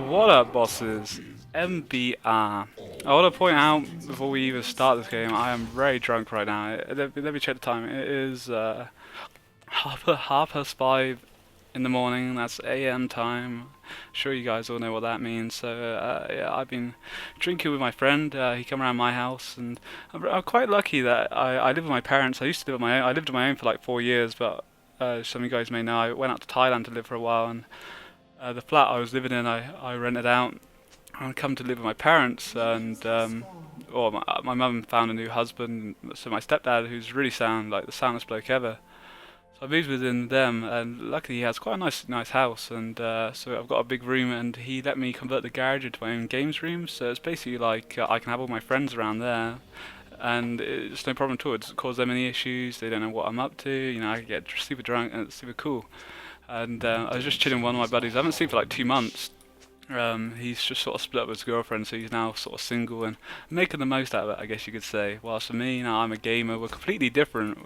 What up, bosses? MBR. I want to point out before we even start this game, I am very drunk right now. Let me check the time. It is half past 5 in the morning. That's AM time. Sure, you guys all know what that means. So yeah, I've been drinking with my friend. He came around my house, and I'm quite lucky that I live with my parents. I used to live on my own. I lived on my own for like 4 years, but some of you guys may know I went out to Thailand to live for a while, and the flat I was living in, I rented out. I come to live with my parents, and well, my mum found a new husband, so my stepdad, who's really sound, like the soundest bloke ever. So I moved within them, and luckily he has quite a nice house, and so I've got a big room, and he let me convert the garage into my own games room. So it's basically like I can have all my friends around there, and it's no problem at all. It doesn't cause them any issues. They don't know what I'm up to. You know, I get super drunk, and it's super cool. And I was just chilling with one of my buddies. I haven't seen for like 2 months. He's just sort of split up with his girlfriend, so he's now sort of single and making the most out of it, I guess you could say. Whilst for me, now I'm a gamer. We're completely different.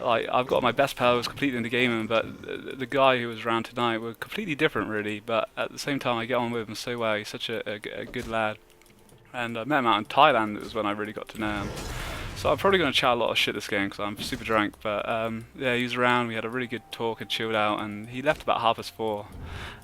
Like I've got my best pal who's completely into gaming, but the guy who was around tonight, we're completely different, really. But at the same time, I get on with him so well. He's such a good lad. And I met him out in Thailand. It was when I really got to know him. So I'm probably going to chat a lot of shit this game because I'm super drunk, but yeah, he was around, we had a really good talk and chilled out, and he left about 4:30.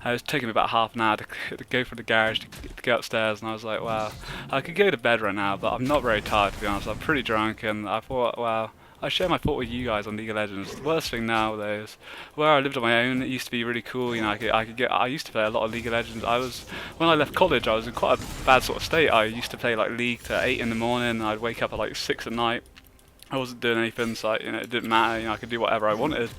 It was taking me about half an hour to go from the garage to go upstairs, and I was like, wow, I could go to bed right now, but I'm not very tired, to be honest. I'm pretty drunk, and I thought, wow, I share my thought with you guys on League of Legends. The worst thing now, though, is where I lived on my own. It used to be really cool. You know, I used to play a lot of League of Legends. When I left college, I was in quite a bad sort of state. I used to play like League to 8 in the morning. I'd wake up at like 6 at night. I wasn't doing anything, so you know, it didn't matter. You know, I could do whatever I wanted.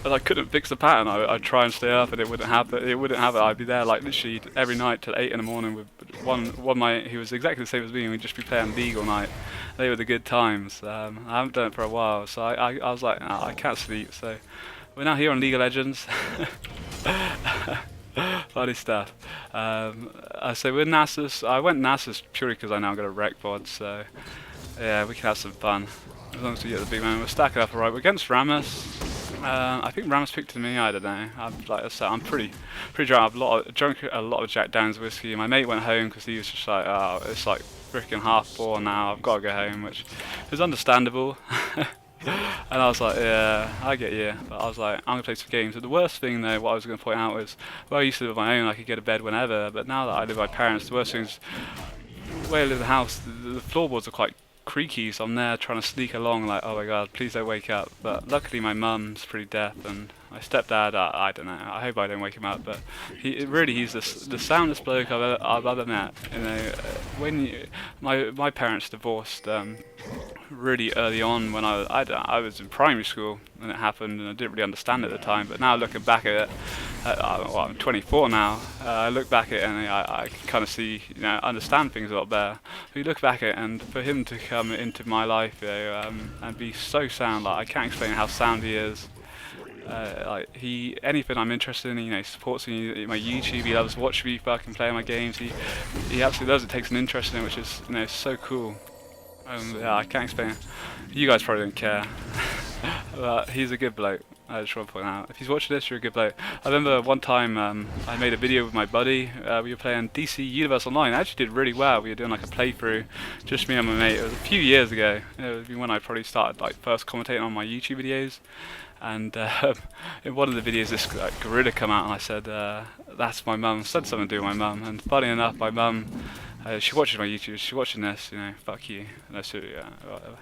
But I couldn't fix the pattern. I'd try and stay up, and it wouldn't happen. It wouldn't have it. I'd be there like literally every night till 8 in the morning with one mate who was exactly the same as me, and we'd just be playing League all night. They were the good times. I haven't done it for a while, so I was like, nah, I can't sleep. So we're now here on League of Legends. Funny stuff. So we're Nasus. I went Nasus purely because I now got a rec bod. So yeah, we can have some fun as long as we get the big man. We're stacking up alright. We're against Rammus. I think Rammus picked me. I don't know. I'm pretty drunk. I've drunk a lot of Jack Daniels whiskey. My mate went home because he was just like, oh, it's like freaking 4:30 now. I've got to go home, which is understandable. And I was like, yeah, I get you. But I was like, I'm gonna play some games. But the worst thing, though, what I was gonna point out was, well, I used to live on my own. I could go to bed whenever. But now that I live with my parents, the worst thing is, where I live in the house, the floorboards are quite creaky, so I'm there trying to sneak along like, oh my god, please don't wake up. But luckily my mum's pretty deaf, and my stepdad, I don't know, I hope I don't wake him up, but he's the soundest bloke I've ever met. You know, my parents divorced really early on when I was in primary school when it happened, and I didn't really understand it at the time. But now looking back at it, well, I'm 24 now. I look back at it and I can kind of see, you know, understand things a lot better. But you look back at it, and for him to come into my life, you know, and be so sound, like I can't explain how sound he is. Like anything I'm interested in, you know, he supports me, my YouTube. He loves watching me fucking play my games. He absolutely loves it. Takes an interest in it, which is, you know, so cool. Yeah, I can't explain it. You guys probably don't care, but he's a good bloke. I just want to point out, if he's watching this, you're a good bloke. I remember one time I made a video with my buddy. We were playing DC Universe Online. I actually did really well. We were doing like a playthrough, just me and my mate. It was a few years ago. It was when I probably started like first commentating on my YouTube videos. And in one of the videos, this gorilla come out, and I said, "That's my mum." Said something to do with my mum, and funny enough, my mum, she watches my YouTube. She's watching this, you know. Fuck you. No, so, whatever.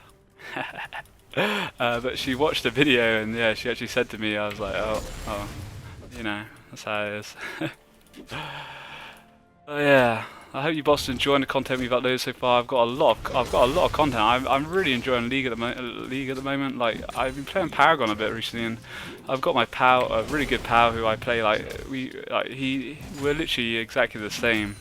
But she watched the video, and yeah, she actually said to me, I was like, oh, you know, that's how it is. Oh yeah, I hope you bosses enjoying the content we've uploaded so far. I've got a lot of content. I'm really enjoying League at the moment. Like I've been playing Paragon a bit recently, and I've got my pal, a really good pal who I play we're literally exactly the same.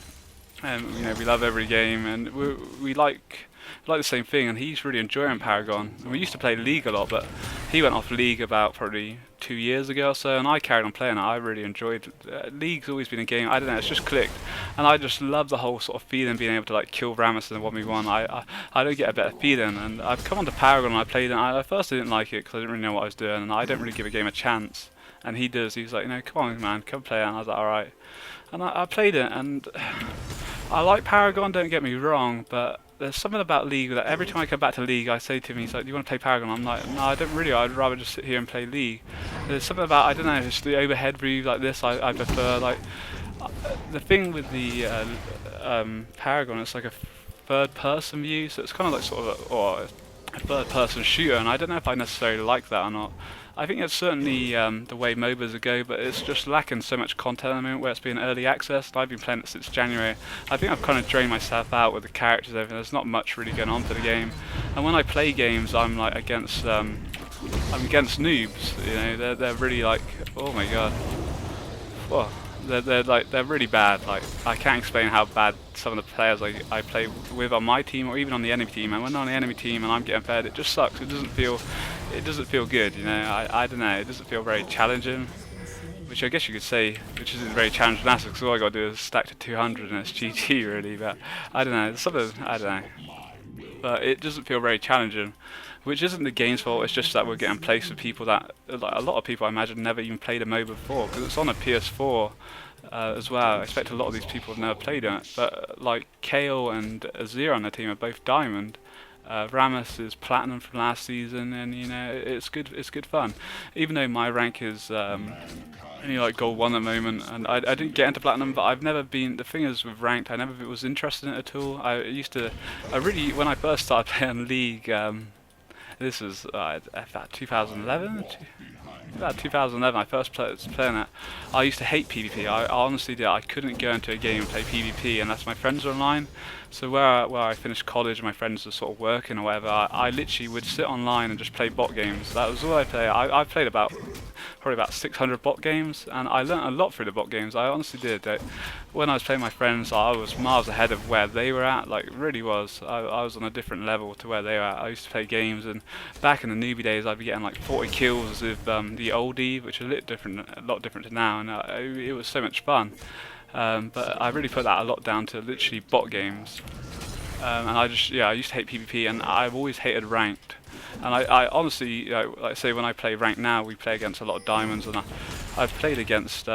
And you know, we love every game, and we like the same thing, and he's really enjoying Paragon. And we used to play League a lot, but he went off League about probably 2 years ago or so, and I carried on playing it. I really enjoyed it. League's always been a game, I don't know, it's just clicked, and I just love the whole sort of feeling, being able to like kill Rammus in the 1v1. I don't get a better feeling, and I've come onto Paragon and I played it. At first I didn't like it because I didn't really know what I was doing, and I don't really give a game a chance. And he does. He's like, you know, come on, man, come play. And I was like, all right. And I played it, and I like Paragon. Don't get me wrong, but there's something about League that every time I come back to League, I say to him, he's like, do you want to play Paragon? I'm like, no, I don't really. I'd rather just sit here and play League. There's something about, I don't know, just the overhead view like this. I prefer. Like the thing with the Paragon, it's like a third-person view, so it's kind of like sort of a third-person shooter, and I don't know if I necessarily like that or not. I think it's certainly the way MOBAs go, but it's just lacking so much content at the moment where it's been early access, and I've been playing it since January. I think I've kind of drained myself out with the characters and everything. There's not much really going on for the game, and when I play games, I'm like against noobs. You know, they're really like, oh my god, whoa. They're really bad. Like, I can't explain how bad some of the players I play with on my team or even on the enemy team. And when I'm on the enemy team and I'm getting fed, it just sucks. It doesn't feel good. You know, I don't know. It doesn't feel very challenging, which I guess you could say, which isn't very challenging Nasus, because all I got to do is stack to 200 and it's GG really. But I don't know. It's something, I don't know. But it doesn't feel very challenging, which isn't the game's fault. It's just that we're getting placed with people that, like, a lot of people I imagine never even played a MOBA before, because it's on a PS4 as well. I expect a lot of these people have never played it, but like Kale and Azir on the team are both Diamond. Rammus is Platinum from last season, and you know, it's good fun. Even though my rank is only like Gold 1 at the moment, and I didn't get into Platinum, but I've never been, the thing is with ranked, I never was interested in it at all. When I first started playing League, this was about 2011? About 2011 I first started playing it. I used to hate PvP. I honestly did. I couldn't go into a game and play PvP unless my friends were online. So where I finished college and my friends were sort of working or whatever, I literally would sit online and just play bot games. That was all I played. I played probably about 600 bot games, and I learnt a lot through the bot games. I honestly did. When I was playing my friends, I was miles ahead of where they were at. Like, really was. I was on a different level to where they were at. I used to play games, and back in the newbie days, I'd be getting like 40 kills with the oldie, which is a lot different to now, and it was so much fun. But I really put that a lot down to literally bot games. And I used to hate PvP, and I've always hated ranked. And I honestly, you know, like I say, when I play ranked now, we play against a lot of diamonds, and I've played against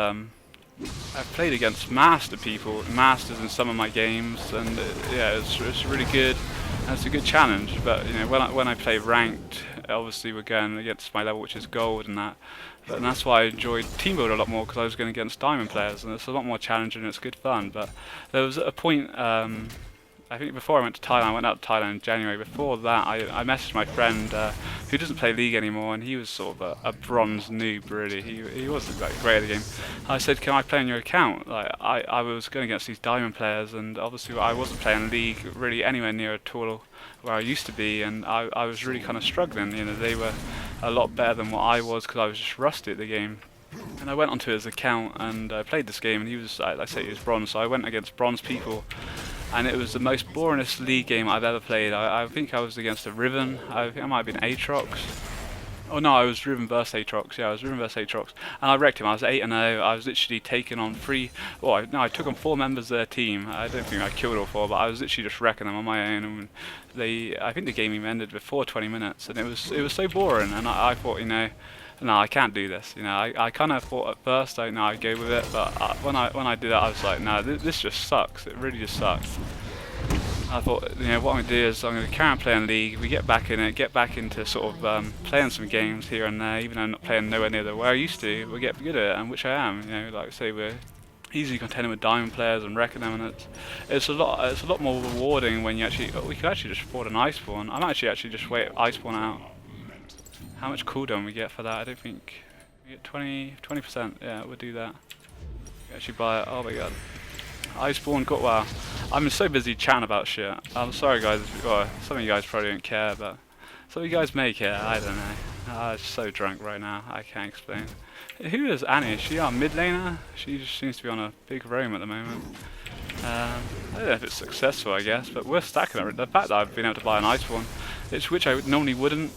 masters in some of my games, and yeah, it's really good, and it's a good challenge. But you know, when I play ranked, obviously we're going against my level, which is gold, and that's why I enjoyed team build a lot more, because I was going against diamond players, and it's a lot more challenging and it's good fun. But there was a point, I think before I went to Thailand, I went out to Thailand in January. Before that, I messaged my friend who doesn't play League anymore, and he was sort of a bronze noob really. He wasn't like great at the game. I said, can I play on your account? Like, I was going against these diamond players, and obviously I wasn't playing League really anywhere near at all where I used to be, and I was really kind of struggling. You know, they were a lot better than what I was, because I was just rusty at the game. And I went onto his account and played this game, and he was, like I say, he was bronze, so I went against bronze people. And it was the most boringest League game I've ever played. I think I was against a Riven. I think I might have been Aatrox. Oh no, I was Riven versus Aatrox. Yeah, I was Riven versus Aatrox. And I wrecked him. I was 8-0. I was literally taking on I took on 4 members of their team. I don't think I killed all 4, but I was literally just wrecking them on my own. And I think the game even ended before 20 minutes. And it was so boring. And I thought, you know, no, I can't do this. You know, I kind of thought at first, I'd go with it, but when I did that, I was like, no, this just sucks. It really just sucks. I thought, you know, what I'm going to do is I'm going to carry on playing League. We get back in it, get back into sort of playing some games here and there. Even though I'm not playing nowhere near where I used to, we get good at it, and which I am. You know, like I say, we're easily contending with diamond players and wrecking them, and it's a lot more rewarding when you actually. We could actually just afford an ice spawn. I might actually just wait ice spawn out. How much cooldown we get for that? I don't think we get 20%. Yeah, we'll do that. We actually buy it. Oh my god. Iceborne got wow. I'm so busy chatting about shit. I'm sorry guys. Some of you guys probably don't care, but some of you guys may care. I don't know. I'm so drunk right now. I can't explain. Who is Annie? Is she our mid laner? She just seems to be on a big roam at the moment. I don't know if it's successful, I guess, but we're stacking it. The fact that I've been able to buy an Iceborne, which I normally wouldn't.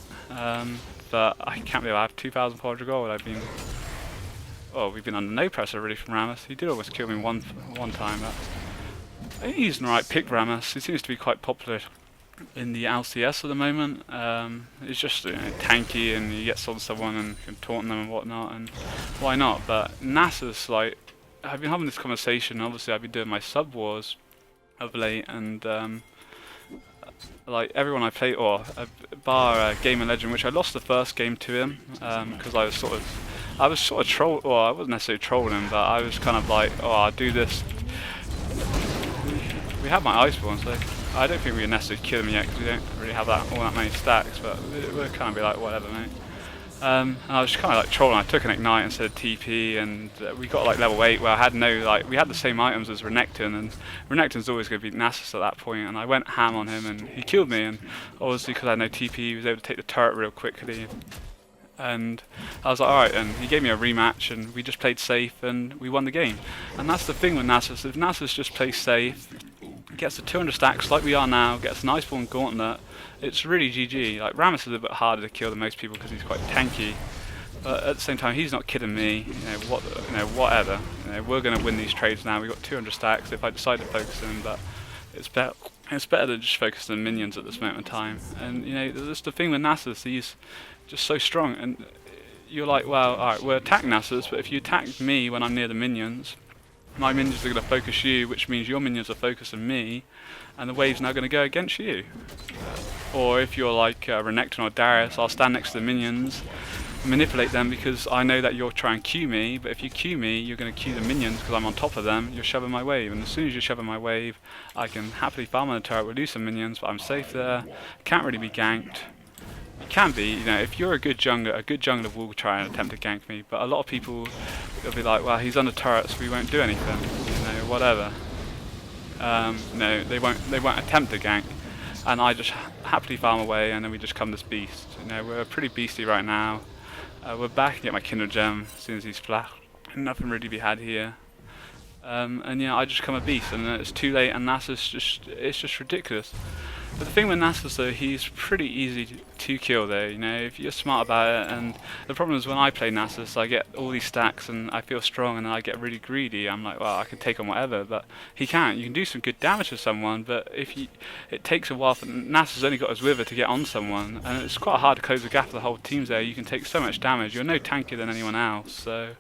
But I can't believe I have 2,400 gold. We've been under no pressure really from Rammus. He did almost kill me one time. But I think he's an alright pick, Rammus. He seems to be quite popular in the LCS at the moment. It's just tanky, and you get on someone and you can taunt them and whatnot, and why not? But Nasus, like, I've been having this conversation. Obviously, I've been doing my sub wars of late, and like everyone I play, or bar Game and Legend, which I lost the first game to him because I was sort of troll. Well, I wasn't necessarily trolling him, but I was kind of like, oh, I'll do this. We have my Iceborne, so I don't think we can necessarily kill him yet because we don't really have all that many stacks. But we'll kind of be like, whatever, mate. And I was kind of like trolling. I took an Ignite instead of TP, and we got like level 8 where I had we had the same items as Renekton, and Renekton's always going to beat Nasus at that point, and I went ham on him and he killed me, and obviously because I had no TP he was able to take the turret real quickly, and I was like, alright, and he gave me a rematch and we just played safe and we won the game. And that's the thing with Nasus, if Nasus just plays safe, gets the 200 stacks like we are now, gets an Iceborne Gauntlet, it's really GG. Like, Rammus is a bit harder to kill than most people because he's quite tanky, but at the same time he's not kidding me. Whatever. We're going to win these trades now. We've got 200 stacks if I decide to focus him, but it's better to just focus on minions at this moment in time. And that's the thing with Nasus, he's just so strong, and you're like, well, alright, we'll attack Nasus, but if you attack me when I'm near the minions, my minions are going to focus you, which means your minions are focusing me, and the wave's now going to go against you. Or if you're like Renekton or Darius, I'll stand next to the minions, manipulate them because I know that you'll try and Q me, but if you Q me, you're going to Q the minions because I'm on top of them, you're shoving my wave, and as soon as you're shoving my wave, I can happily farm on the turret, reduce some minions, but I'm safe there, can't really be ganked. You can be, if you're a good jungler will try and attempt to gank me, but a lot of people will be like, well, he's under turret, so we won't do anything, whatever. No, they won't attempt to gank, and I just happily farm away, and then we just come this beast. We're pretty beasty right now. We're back and get my Kindle Gem as soon as he's flat. Nothing really to be had here. And I just come a beast, and it's too late, and Nasus it's just ridiculous. But the thing with Nasus though, he's pretty easy to kill though, if you're smart about it. And the problem is when I play Nasus, I get all these stacks and I feel strong, and then I get really greedy. I'm like, well, I can take on whatever, but he can't. You can do some good damage to someone, but it takes a while for Nasus only got his wither to get on someone, and it's quite hard to close the gap for the whole teams there. You can take so much damage. You're no tankier than anyone else, so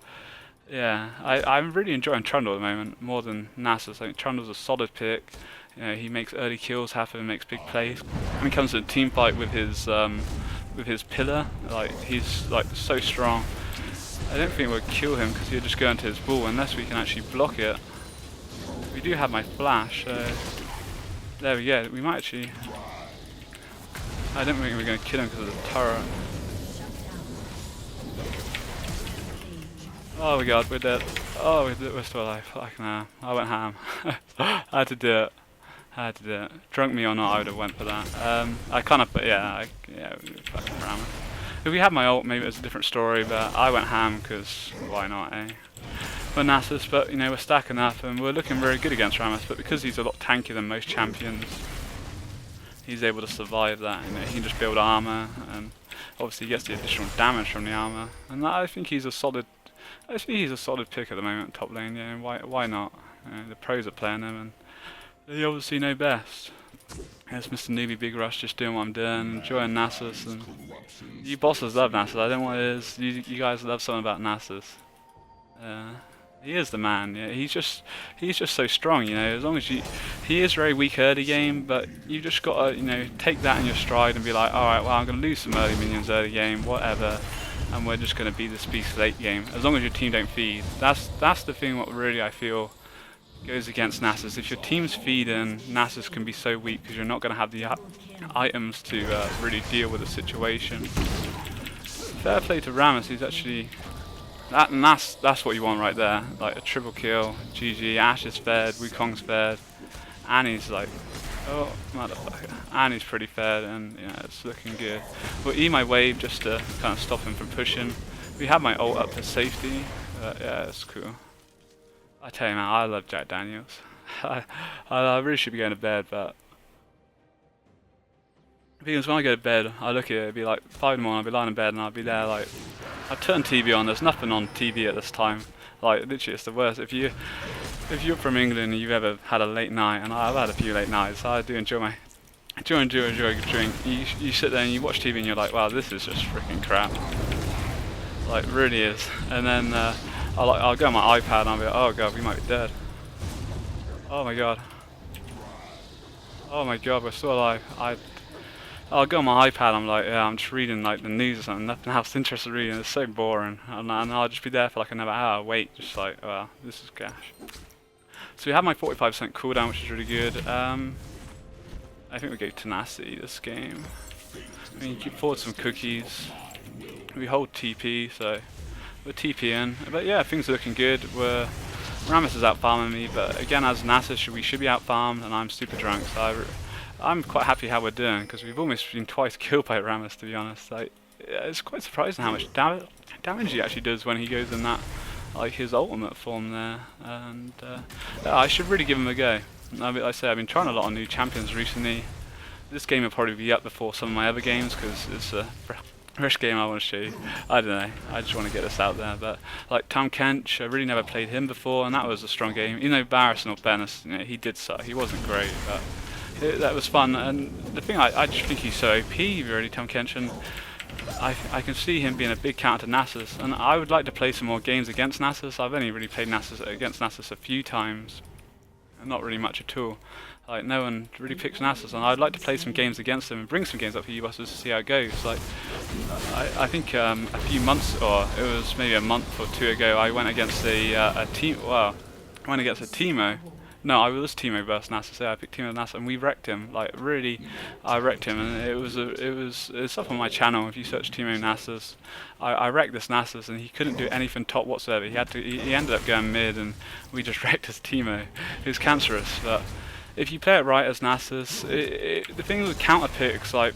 yeah, I'm really enjoying Trundle at the moment more than Nasus. I think Trundle's a solid pick. He makes early kills happen, makes big plays. When he comes to a team fight with his pillar, he's like so strong. I don't think we'll kill him because he'll just go into his ball unless we can actually block it. We do have my flash, so there we go. We might actually. I don't think we're going to kill him because of the turret. Oh my god, we're dead. Oh, we're still alive. Nah, I went ham. I had to do it. Drunk me or not, I would have went for that. I kind of, fucking Rammus. If we had my ult, maybe it was a different story, but I went ham because why not, eh? We're Nasus, but we're stacking up and we're looking very good against Rammus, but because he's a lot tankier than most champions, he's able to survive that. He can just build armor, and obviously he gets the additional damage from the armor. And I think he's a solid pick at the moment, top lane. Why not? The pros are playing him, and they obviously know best. There's Mr. Newbie Big Rush just doing what I'm doing, enjoying Nasus, and you bosses love Nasus. I don't know what it is. You guys love something about Nasus. He is the man. Yeah, he's just so strong. As long as he is very weak early game, but you just gotta take that in your stride and be like, all right, well, I'm gonna lose some early minions early game, whatever, and we're just gonna be this beast late game. As long as your team don't feed, that's the thing. What really I feel goes against Nasus. If your team's feeding, Nasus can be so weak because you're not going to have the items to really deal with the situation. Fair play to Rammus. He's actually that's what you want right there, like a triple kill. GG. Ashe is fed, Wukong's fed, and he's like, oh motherfucker, and he's pretty fed, and it's looking good. We'll E my wave just to kind of stop him from pushing. We have my ult up for safety. Yeah, it's cool. I tell you, man, I love Jack Daniels. I really should be going to bed, but because when I go to bed, I look at it, it'd be like 5 in the morning, I'll be lying in bed, and I'll be there like, I turn TV on. There's nothing on TV at this time. Like literally, it's the worst. If you're from England and you've ever had a late night, and I've had a few late nights, I do enjoy during a drink, you sit there and you watch TV and you're like, wow, this is just freaking crap. Like, really is. And then I'll go on my iPad and I'll be like, oh god, we might be dead. Oh my god. Oh my god, we're still alive. I'll go on my iPad, I'm like, yeah, I'm just reading like the news or something, nothing else interesting reading, it's so boring. And I'll just be there for like another hour, wait, just like, well, this is gash. So we have my 45% cooldown, which is really good. I think we go tenacity this game. I mean, you keep forward some cookies. We hold TP, so we're TPing. But yeah, things are looking good. Rammus is out farming me, but again, as Nasus, we should be out farmed, and I'm super drunk, so I'm quite happy how we're doing, because we've almost been twice killed by Rammus, to be honest. Like, it's quite surprising how much damage he actually does when he goes in that, like his ultimate form there. And yeah, I should really give him a go. Like I say, I've been trying a lot of new champions recently. This game will probably be up before some of my other games, because it's a fresh game I want to show you. I don't know, I just want to get this out there. But like Tom Kench, I really never played him before, and that was a strong game. Even though Barris or Bennis, you know, he did suck, he wasn't great, but that was fun. And the thing, I just think he's so OP, really, Tom Kench, and I can see him being a big counter to Nasus, and I would like to play some more games against Nasus. I've only really played against Nasus a few times, not really much at all. Like, no one really picks Nasus, and I'd like to play some games against him and bring some games up for you bosses to see how it goes. Like, I think a few months, or it was maybe a month or two ago, I went against a team. Well, I went against a Teemo. No, I was Teemo versus Nasus. Yeah, I picked Teemo Nasus, and we wrecked him. Like, really, I wrecked him, and it's up on my channel. If you search Teemo Nasus, I wrecked this Nasus, and he couldn't do anything top whatsoever. He ended up going mid, and we just wrecked his Teemo. It was cancerous, but if you play it right as Nasus, the thing with counter picks, like,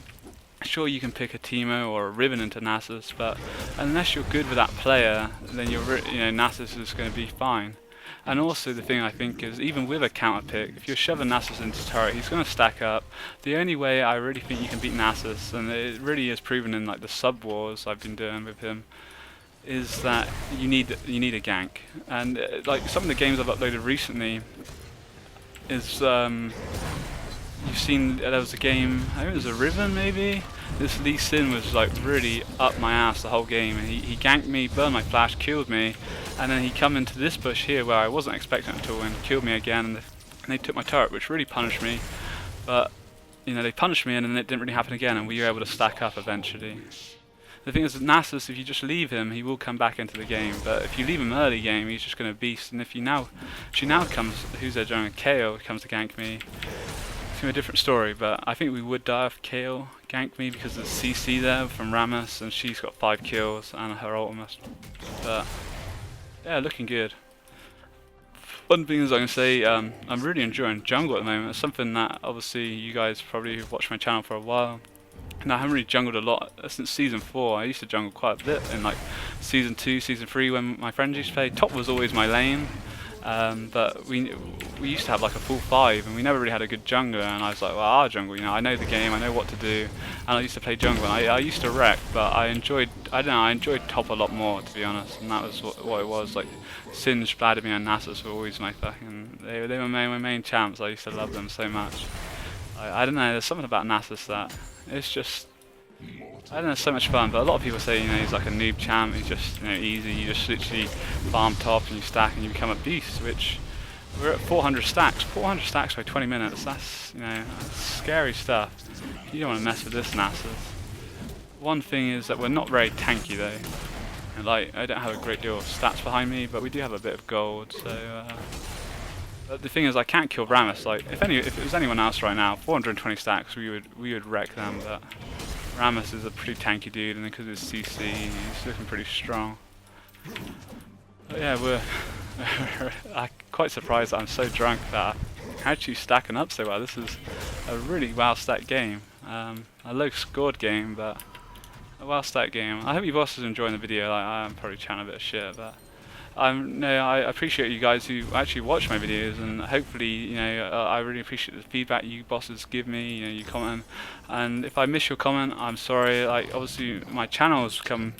sure you can pick a Teemo or a Ribbon into Nasus, but unless you're good with that player, then Nasus is going to be fine. And also the thing I think is, even with a counter pick, if you're shoving Nasus into turret, he's going to stack up. The only way I really think you can beat Nasus, and it really is proven in like the sub wars I've been doing with him, is that you need a gank. And like some of the games I've uploaded recently is you've seen there was a game, I think it was a Riven maybe. This Lee Sin was like really up my ass the whole game, and he ganked me, burned my flash, killed me, and then he come into this bush here where I wasn't expecting it at all and killed me again, and they took my turret, which really punished me. But you know, they punished me and then it didn't really happen again, and we were able to stack up eventually. The thing is, with Nasus, if you just leave him, he will come back into the game. But if you leave him early game, he's just going to beast. And if she now comes, who's there during KO comes to gank me, it's going to be a different story. But I think we would die if KO ganked me, because there's CC there from Rammus, and she's got 5 kills and her ultimate. But yeah, looking good. One thing is I can say, I'm really enjoying jungle at the moment. It's something that obviously you guys probably have watched my channel for a while. And I haven't really jungled a lot since season 4. I used to jungle quite a bit in like season 2, season 3 when my friends used to play. Top was always my lane, but we used to have like a full 5, and we never really had a good jungler. And I was like, well, I'll jungle. You know, I know the game, I know what to do, and I used to play jungle. And I used to wreck, but I enjoyed top a lot more, to be honest. And that was what it was. Like Singe, Vladimir, and Nasus were always my fucking. They were my main champs. I used to love them so much. I don't know. There's something about Nasus that. It's just, I don't know, it's so much fun. But a lot of people say, you know, he's like a noob champ, he's just, you know, easy, you just literally farm top and you stack and you become a beast, which we're at 400 stacks by 20 minutes, that's, you know, that's scary stuff. You don't want to mess with this Nasus. One thing is that we're not very tanky though, and like, I don't have a great deal of stats behind me, but we do have a bit of gold, so but the thing is, I can't kill Rammus. Like, if it was anyone else right now, 420 stacks, we would wreck them. But Rammus is a pretty tanky dude, and because of his CC, he's looking pretty strong. But yeah, I'm quite surprised that I'm so drunk that I'm actually stacking up so well. This is a really well stacked game. A low scored game, but a well stacked game. I hope you bosses are enjoying the video. Like, I'm probably chatting a bit of shit, but. No, I appreciate you guys who actually watch my videos, and hopefully, you know, I really appreciate the feedback you bosses give me. You know, you comment, and if I miss your comment, I'm sorry. Like, obviously, my channel has come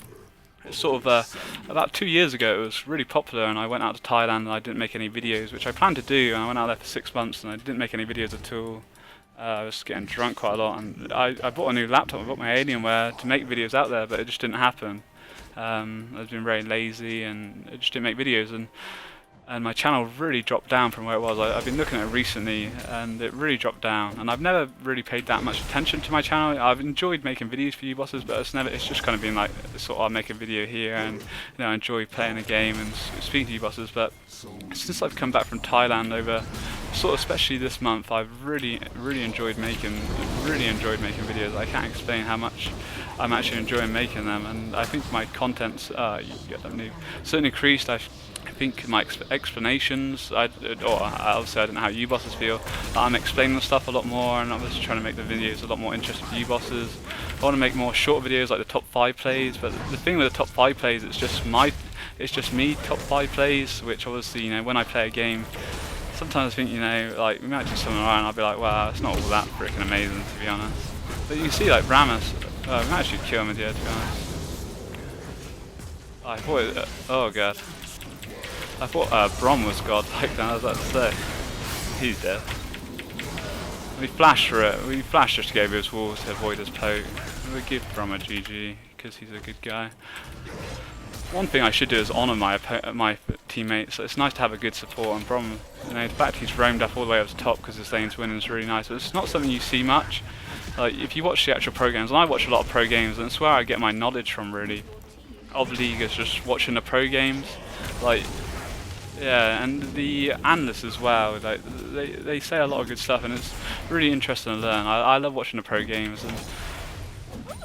sort of about 2 years ago. It was really popular, and I went out to Thailand and I didn't make any videos, which I planned to do. And I went out there for 6 months and I didn't make any videos at all. I was getting drunk quite a lot, and I bought a new laptop. I bought my Alienware to make videos out there, but it just didn't happen. I've been very lazy, and it just didn't make videos, and my channel really dropped down from where it was. I've been looking at it recently, and it really dropped down. And I've never really paid that much attention to my channel. I've enjoyed making videos for you bosses, but it's just kind of been like sort of I'll make a video here, and I enjoy playing a game and speaking to you bosses. But since I've come back from Thailand over, sort of especially this month, I've really enjoyed making videos. I can't explain how much I'm actually enjoying making them, and I think my content's certainly increased. I think my explanations, obviously I don't know how you bosses feel, but I'm explaining the stuff a lot more, and I'm just trying to make the videos a lot more interesting for you bosses. I want to make more short videos like the top 5 plays, but the thing with the top 5 plays, it's just me top 5 plays, which obviously, when I play a game, sometimes I think, like we might do something around and I'll be like, wow, it's not all that freaking amazing, to be honest. But you can see like Rammus, we might actually kill him at the end, to be honest. I thought oh god. I thought Brom was godlike then, I was about to say. He's dead. We flashed for it. We flashed just to go over his walls to avoid his poke. We'll give Brom a GG, because he's a good guy. One thing I should do is honour my teammates. It's nice to have a good support, and Brom, the fact he's roamed up all the way up to top because his lane's winning is really nice. But it's not something you see much. Like, if you watch the actual pro games, and I watch a lot of pro games, and it's where I get my knowledge from, really, of League, is just watching the pro games. Like, yeah, and the analysts as well, like they say a lot of good stuff, and it's really interesting to learn. I love watching the pro games, and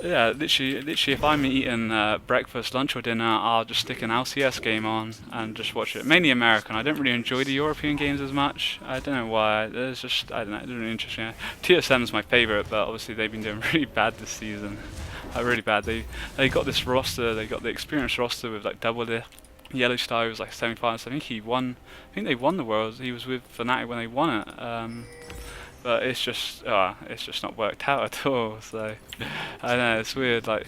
yeah, literally if I'm eating breakfast, lunch or dinner, I'll just stick an LCS game on and just watch it. Mainly American. I don't really enjoy the European games as much. I don't know why. There's just, I don't know, it's really interesting. TSM's my favourite, but obviously they've been doing really bad this season. Really bad. They got this roster, they got the experienced roster with like double the Yellow Star was like 75, so I think he won. I think they won the Worlds. He was with Fnatic when they won it. But it's just not worked out at all. So I don't know, it's weird. Like,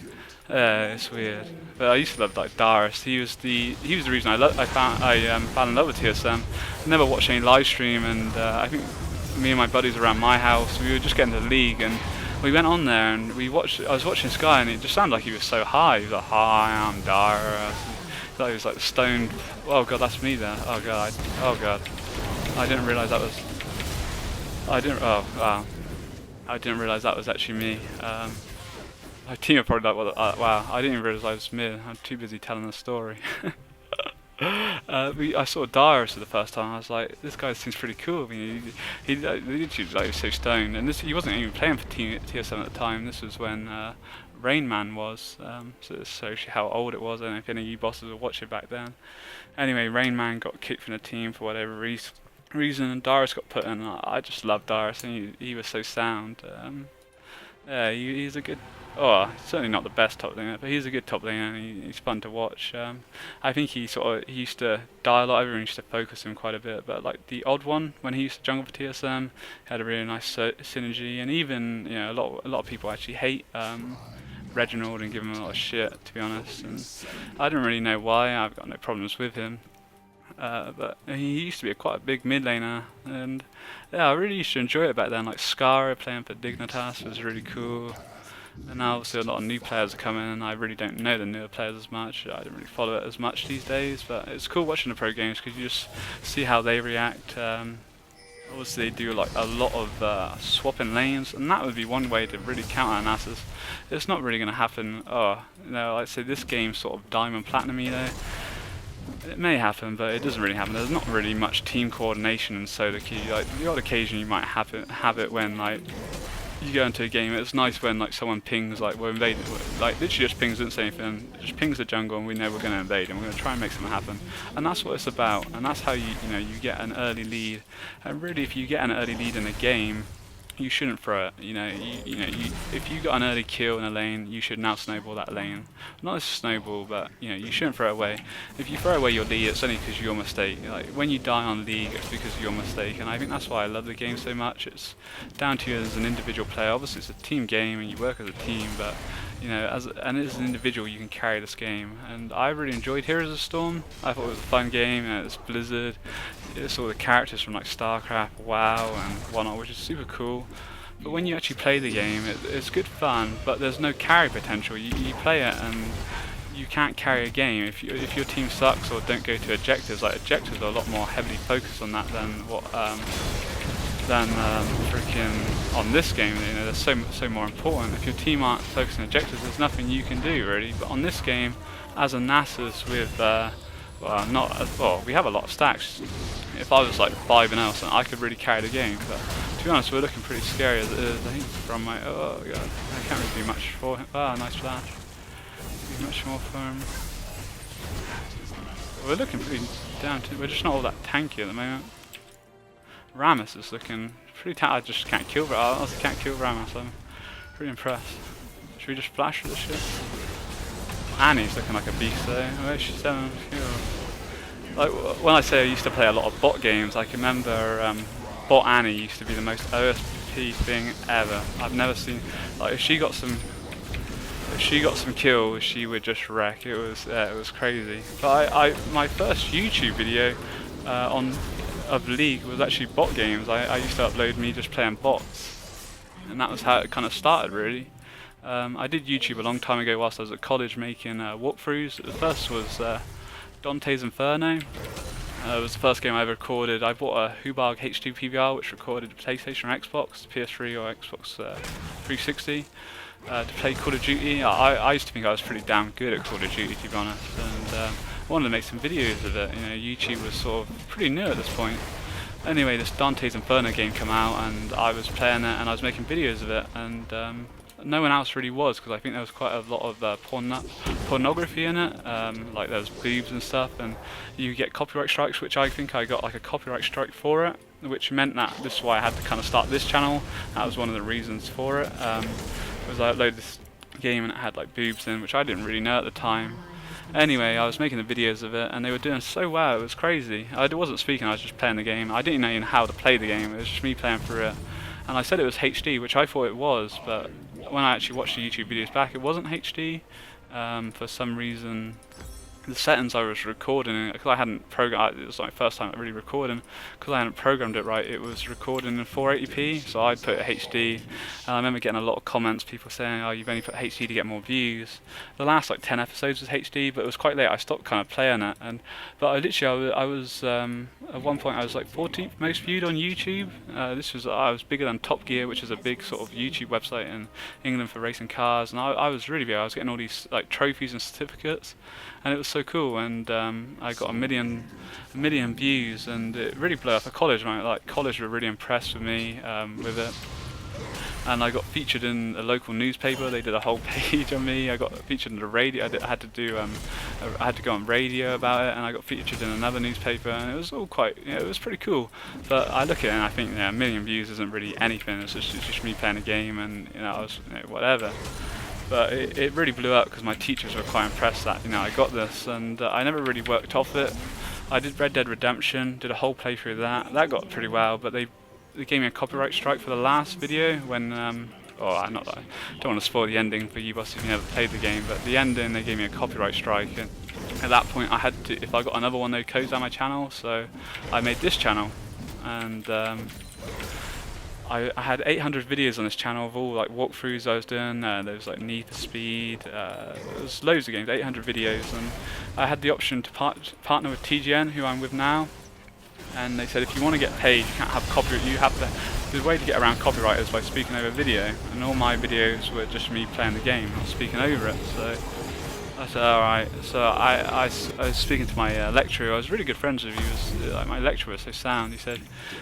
it's weird. But I used to love like Darius. He was the reason I fell in love with TSM. I never watched any live stream, and I think me and my buddies around my house, we were just getting to the league, and we went on there and I was watching this guy, and it just sounded like he was so high. He was like, "Hi, I'm Darius." He was like stoned. Oh god, that's me there. Oh god. Oh god. I didn't realise that was. Oh wow. I didn't realise that was actually me. My team are probably like, wow. I didn't even realise I was me. I'm too busy telling the story. I saw Darius for the first time. I was like, this guy seems pretty cool. I mean, he literally was so stoned, and he wasn't even playing for TSM at the time. This was when Rain Man was, so it shows you how old it was. I don't know if any of you bosses will watch it back then. Anyway, Rain Man got kicked from the team for whatever reason, and Darius got put in. I just loved Darius, and he was so sound. Yeah, he's a good. Oh, certainly not the best top laner, but he's a good top laner, and he's fun to watch. I think he used to die a lot. Everyone used to focus him quite a bit, but like the odd one, when he used to jungle for TSM, had a really nice synergy, and even a lot of people actually hate Reginald and give him a lot of shit, to be honest. And I don't really know why. I've got no problems with him. But he used to be quite a big mid laner, and yeah, I really used to enjoy it back then. Like Skara playing for Dignitas was really cool. And now obviously a lot of new players are coming, and I really don't know the newer players as much. I don't really follow it as much these days, but it's cool watching the pro games because you just see how they react. Obviously they do like a lot of swapping lanes, and that would be one way to really counter Nasus. It's not really going to happen. I'd say this game's sort of diamond platinum-y though. It may happen, but it doesn't really happen. There's not really much team coordination in solo queue. Like the odd occasion you might have it when like you go into a game. It's nice when like someone pings like we're invading, like literally just pings, doesn't say anything, just pings the jungle, and we know we're going to invade and we're going to try and make something happen. And that's what it's about. And that's how you get an early lead. And really, if you get an early lead in a game, you shouldn't throw it. If you got an early kill in a lane, you should now snowball that lane. Not as a snowball, but you shouldn't throw it away. If you throw away your lead, it's only because of your mistake. Like when you die on league, it's because of your mistake. And I think that's why I love the game so much. It's down to you as an individual player. Obviously, it's a team game and you work as a team, but as an individual, you can carry this game. And I really enjoyed Heroes of Storm. I thought it was a fun game. It's Blizzard. It's all the characters from like StarCraft, WoW, and whatnot, which is super cool. but when you actually play the game, it's good fun, but there's no carry potential. You play it and you can't carry a game if your team sucks or don't go to objectives. Like objectives are a lot more heavily focused on that than what freaking on this game. You know, they're so more important. If your team aren't focused on objectives, there's nothing you can do really. But on this game, as a Nasus with we have a lot of stacks. If I was like 5-0, I could really carry the game. But to be honest, we're looking pretty scary as it is. I think from my oh god, I can't really do much for him. Ah, nice flash. Do much more for him. We're looking pretty down. We're just not all that tanky at the moment. Rammus is looking pretty tanky. I just can't kill. I also can't kill Rammus. I'm pretty impressed. Should we just flash for this shit? Annie's looking like a beast though. Oh, she's 7 kills. Like when I say I used to play a lot of bot games, I can remember bot Annie used to be the most OSP thing ever. I've never seen, like if she got some kills, she would just wreck. It was crazy. But my first YouTube video of League was actually bot games. I used to upload me just playing bots, and that was how it kind of started really. I did YouTube a long time ago whilst I was at college making walkthroughs. The first was Dante's Inferno. It was the first game I ever recorded. I bought a Hubag H2 PVR which recorded PlayStation or Xbox, PS3 or Xbox 360 to play Call of Duty. I used to think I was pretty damn good at Call of Duty to be honest, and I wanted to make some videos of it. You know, YouTube was sort of pretty new at this point. Anyway, this Dante's Inferno game came out and I was playing it and I was making videos of it, and no one else really was, because I think there was quite a lot of pornography in it, like there was boobs and stuff, and you get copyright strikes, which I think I got like a copyright strike for it, which meant that this is why I had to kind of start this channel. That was one of the reasons for it, was I uploaded this game and it had like boobs in, which I didn't really know at the time. Anyway, I was making the videos of it and they were doing so well, it was crazy. I wasn't speaking, I was just playing the game. I didn't know even how to play the game, it was just me playing through it. And I said it was HD, which I thought it was, but when I actually watched the YouTube videos back, it wasn't HD. For some reason, the settings I was recording, because I hadn't programmed, it was like my first time really recording, because I hadn't programmed it right, it was recording in 480p, so I'd put it HD, and I remember getting a lot of comments, people saying, oh, you've only put HD to get more views. The last like 10 episodes was HD, but it was quite late, I stopped kind of playing it, but I was at one point I was like 14th most viewed on YouTube. I was bigger than Top Gear, which is a big sort of YouTube website in England for racing cars, and I was really big. I was getting all these like trophies and certificates, and it was so cool, and I got a million views, and it really blew up at college. Like college were really impressed with me with it, and I got featured in a local newspaper. They did a whole page on me. I got featured in the radio. I had to go on radio about it, and I got featured in another newspaper, and it was all quite, it was pretty cool. But I look at it and I think, a million views isn't really anything. It's just me playing a game, and I was whatever. But it really blew up because my teachers were quite impressed that I got this, and I never really worked off it. I did Red Dead Redemption, did a whole playthrough of that. That got pretty well, but they gave me a copyright strike for the last video when not that I don't want to spoil the ending for you boss if you never played the game, but the ending they gave me a copyright strike, and at that point I had to, if I got another one they would close down my channel, so I made this channel, and I had 800 videos on this channel of all like walkthroughs I was doing. There was like Need for Speed, there was loads of games, 800 videos, and I had the option to partner with TGN, who I'm with now, and they said if you want to get paid, you can't have copyright. The way to get around copyright is by speaking over video, and all my videos were just me playing the game, not speaking over it. So I said, alright. So I was speaking to my lecturer, who I was really good friends with. My lecturer was so sound.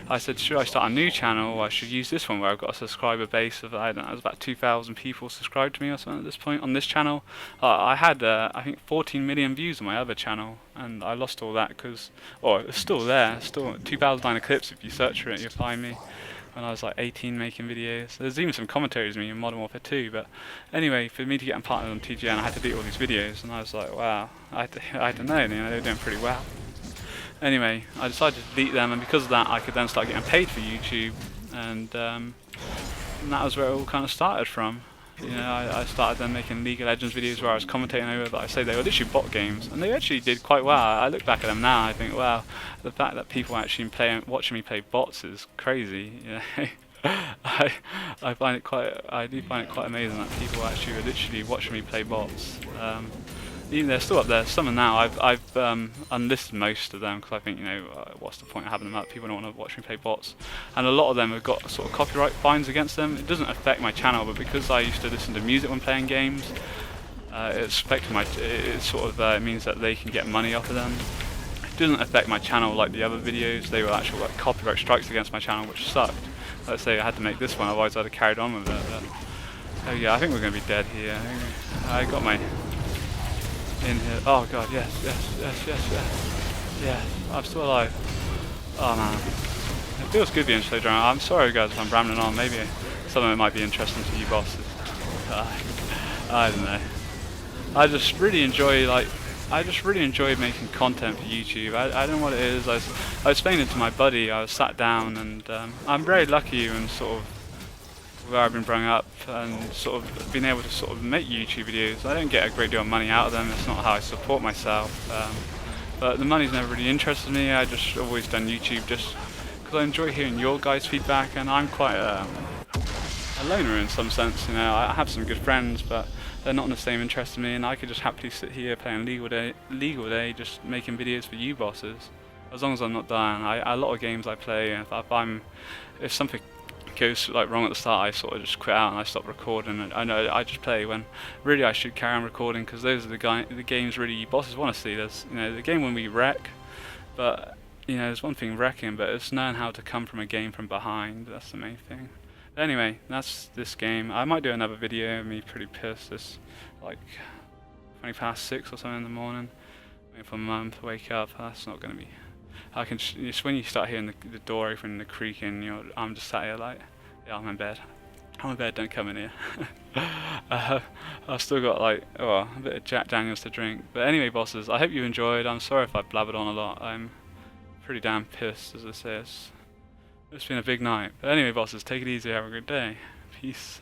I said, should I start a new channel, or I should use this one where I've got a subscriber base of, I don't know, it was about 2,000 people subscribed to me or something at this point on this channel. I had, I think, 14 million views on my other channel, and I lost all that because, it's still there, still 2,009 clips. If you search for it, you'll find me. When I was like 18 making videos. There's even some commentaries of me in Modern Warfare 2, but anyway, for me to get partnered on TGN, I had to do all these videos, and I was like, wow, I don't know, they were doing pretty well. Anyway, I decided to delete them, and because of that, I could then start getting paid for YouTube, and that was where it all kind of started from. I started then making League of Legends videos where I was commentating over, but I say they were literally bot games, and they actually did quite well. I look back at them now, I think, wow, the fact that people actually watching me play bots is crazy. I find it I do find it quite amazing that people actually are literally watching me play bots. Even they're still up there. Some are now. I've unlisted most of them because I think, you know, what's the point of having them up? People don't want to watch me play bots, and a lot of them have got sort of copyright fines against them. It doesn't affect my channel, but because I used to listen to music when playing games, it's affecting my. It sort of it means that they can get money off of them. It doesn't affect my channel like the other videos. They were actual like copyright strikes against my channel, which sucked. Let's say I had to make this one, otherwise I'd have carried on with it. But, oh yeah, I think we're going to be dead here. I got my in here. Oh god, yes, yes, yes, yes, yes. Yes, I'm still alive. Oh man. It feels good being so drunk. I'm sorry guys if I'm rambling on. Maybe some of it might be interesting to you bosses. I don't know. I just really enjoy making content for YouTube. I don't know what it is. I was explaining it to my buddy. I was sat down and I'm very lucky and sort of where I've been brought up and sort of been able to sort of make YouTube videos. I don't get a great deal of money out of them. It's not how I support myself. But the money's never really interested me. I just always done YouTube just because I enjoy hearing your guys' feedback, and I'm quite a loner in some sense. You know, I have some good friends, but they're not in the same interest in me, and I could just happily sit here playing legal day, just making videos for you bosses. As long as I'm not dying. A lot of games I play, and if something goes like wrong at the start, I sort of just quit out and I stop recording. And I know I just play when really I should carry on recording, because those are the games really you bosses want to see. There's, you know, the game when we wreck, but you know, there's one thing wrecking, but it's knowing how to come from a game from behind. That's the main thing. But anyway, that's this game. I might do another video of me pretty pissed. It's like 20 past 6 or something in the morning, waiting for my mum to wake up. That's not going to be. I can. It's when you start hearing the door opening, the creaking. You know, I'm just sat here like, yeah, I'm in bed. I'm in bed. Don't come in here. I've still got like, a bit of Jack Daniels to drink. But anyway, bosses, I hope you enjoyed. I'm sorry if I blabbered on a lot. I'm pretty damn pissed, as I say. It's been a big night. But anyway, bosses, take it easy. Have a good day. Peace.